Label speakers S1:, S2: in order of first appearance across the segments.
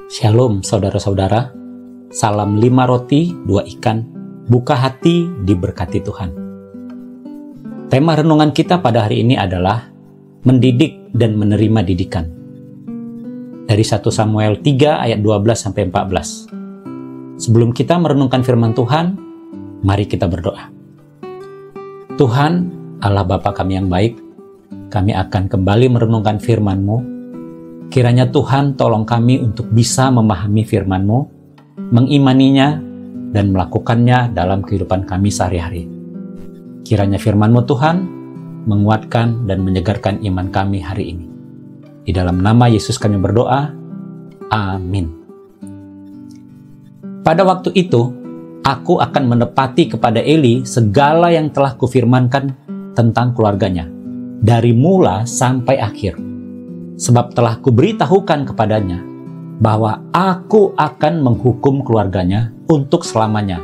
S1: Shalom saudara-saudara, salam 5 roti, 2 ikan, buka hati diberkati Tuhan. Tema renungan kita pada hari ini adalah mendidik dan menerima didikan. Dari 1 Samuel 3 ayat 12-14. Sebelum kita merenungkan firman Tuhan, mari kita berdoa. Tuhan, Allah Bapa kami yang baik, kami akan kembali merenungkan firman-Mu. Kiranya Tuhan tolong kami untuk bisa memahami firman-Mu, mengimaninya, dan melakukannya dalam kehidupan kami sehari-hari. Kiranya firman-Mu Tuhan menguatkan dan menyegarkan iman kami hari ini. Di dalam nama Yesus kami berdoa, amin. Pada waktu itu, aku akan menepati kepada Eli segala yang telah kufirmankan tentang keluarganya, dari mula sampai akhir. Sebab telah kuberitahukan kepadanya bahwa aku akan menghukum keluarganya untuk selamanya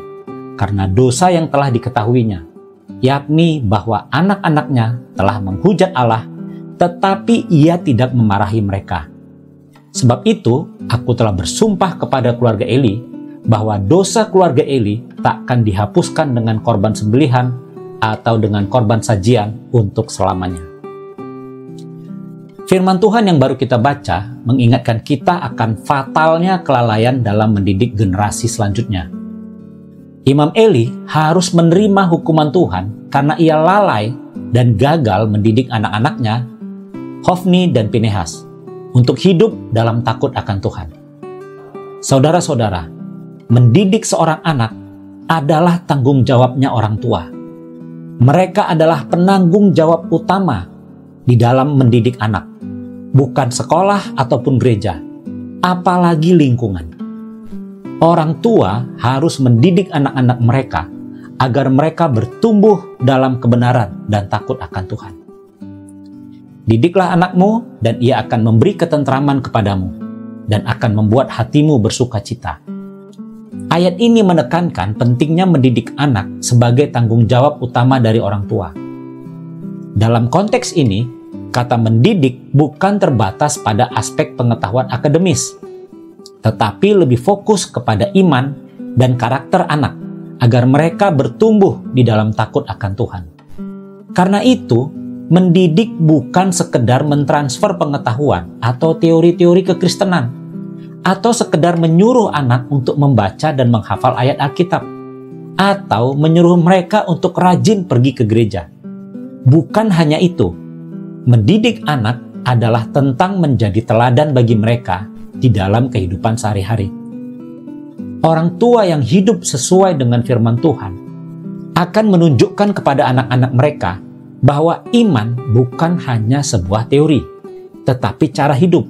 S1: karena dosa yang telah diketahuinya, yakni bahwa anak-anaknya telah menghujat Allah, tetapi ia tidak memarahi mereka. Sebab itu, aku telah bersumpah kepada keluarga Eli bahwa dosa keluarga Eli takkan dihapuskan dengan korban sembelihan atau dengan korban sajian untuk selamanya. Firman Tuhan yang baru kita baca mengingatkan kita akan fatalnya kelalaian dalam mendidik generasi selanjutnya. Imam Eli harus menerima hukuman Tuhan karena ia lalai dan gagal mendidik anak-anaknya, Hofni dan Pinehas, untuk hidup dalam takut akan Tuhan. Saudara-saudara, mendidik seorang anak adalah tanggung jawabnya orang tua. Mereka adalah penanggung jawab utama di dalam mendidik anak, bukan sekolah ataupun gereja, apalagi lingkungan. Orang tua harus mendidik anak-anak mereka agar mereka bertumbuh dalam kebenaran dan takut akan Tuhan. Didiklah anakmu dan ia akan memberi ketentraman kepadamu dan akan membuat hatimu bersukacita. Ayat ini menekankan pentingnya mendidik anak sebagai tanggung jawab utama dari orang tua. Dalam konteks ini, kata mendidik bukan terbatas pada aspek pengetahuan akademis, tetapi lebih fokus kepada iman dan karakter anak agar mereka bertumbuh di dalam takut akan Tuhan. Karena itu, mendidik bukan sekedar mentransfer pengetahuan atau teori-teori kekristenan, atau sekedar menyuruh anak untuk membaca dan menghafal ayat Alkitab, atau menyuruh mereka untuk rajin pergi ke gereja. Bukan hanya itu, mendidik anak adalah tentang menjadi teladan bagi mereka di dalam kehidupan sehari-hari. Orang tua yang hidup sesuai dengan firman Tuhan akan menunjukkan kepada anak-anak mereka bahwa iman bukan hanya sebuah teori, tetapi cara hidup.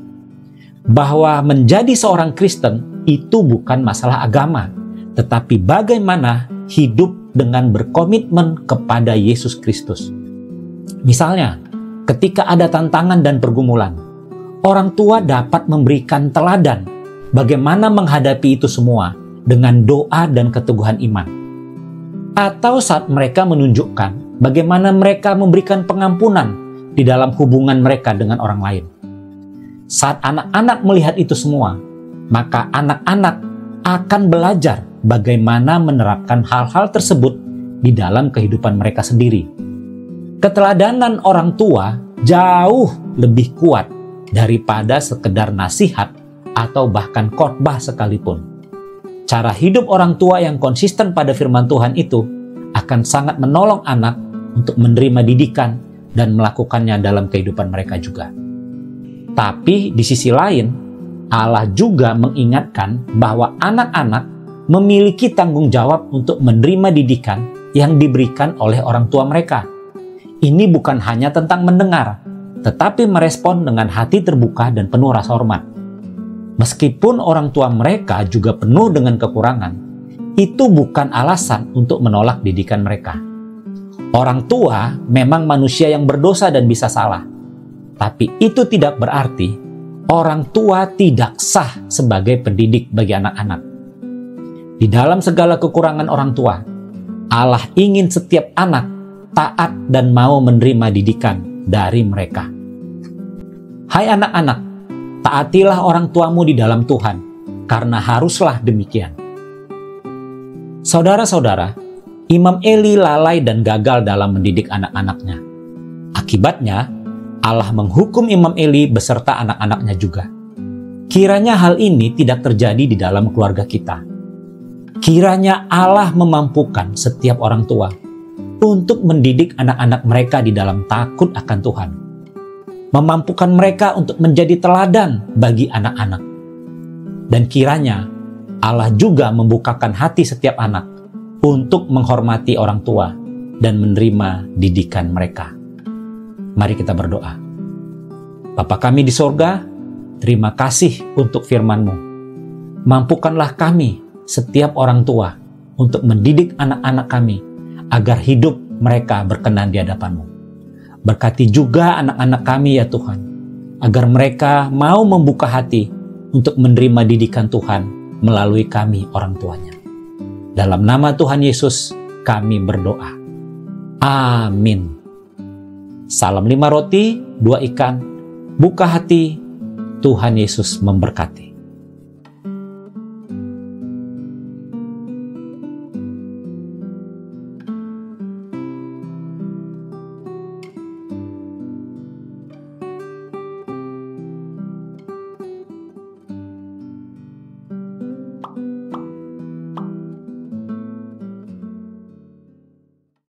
S1: Bahwa menjadi seorang Kristen itu bukan masalah agama, tetapi bagaimana hidup dengan berkomitmen kepada Yesus Kristus. Misalnya, ketika ada tantangan dan pergumulan, orang tua dapat memberikan teladan bagaimana menghadapi itu semua dengan doa dan keteguhan iman. Atau saat mereka menunjukkan bagaimana mereka memberikan pengampunan di dalam hubungan mereka dengan orang lain. Saat anak-anak melihat itu semua, maka anak-anak akan belajar bagaimana menerapkan hal-hal tersebut di dalam kehidupan mereka sendiri. Keteladanan orang tua jauh lebih kuat daripada sekedar nasihat atau bahkan khotbah sekalipun. Cara hidup orang tua yang konsisten pada firman Tuhan itu akan sangat menolong anak untuk menerima didikan dan melakukannya dalam kehidupan mereka juga. Tapi di sisi lain, Allah juga mengingatkan bahwa anak-anak memiliki tanggung jawab untuk menerima didikan yang diberikan oleh orang tua mereka. Ini bukan hanya tentang mendengar, tetapi merespon dengan hati terbuka dan penuh rasa hormat. Meskipun orang tua mereka juga penuh dengan kekurangan, itu bukan alasan untuk menolak didikan mereka. Orang tua memang manusia yang berdosa dan bisa salah, tapi itu tidak berarti orang tua tidak sah sebagai pendidik bagi anak-anak. Di dalam segala kekurangan orang tua, Allah ingin setiap anak taat dan mau menerima didikan dari mereka. Hai anak-anak, taatilah orang tuamu di dalam Tuhan, karena haruslah demikian. Saudara-saudara, Imam Eli lalai dan gagal dalam mendidik anak-anaknya. Akibatnya, Allah menghukum Imam Eli beserta anak-anaknya juga. Kiranya hal ini tidak terjadi di dalam keluarga kita. Kiranya Allah memampukan setiap orang tua untuk mendidik anak-anak mereka di dalam takut akan Tuhan. Memampukan mereka untuk menjadi teladan bagi anak-anak. Dan kiranya Allah juga membukakan hati setiap anak untuk menghormati orang tua dan menerima didikan mereka. Mari kita berdoa. Bapa kami di sorga, terima kasih untuk firman-Mu. Mampukanlah kami, setiap orang tua, untuk mendidik anak-anak kami agar hidup mereka berkenan di hadapan-Mu. Berkati juga anak-anak kami ya Tuhan, agar mereka mau membuka hati untuk menerima didikan Tuhan melalui kami orang tuanya. Dalam nama Tuhan Yesus kami berdoa. Amin. Salam 5 roti, 2 ikan, buka hati, Tuhan Yesus memberkati.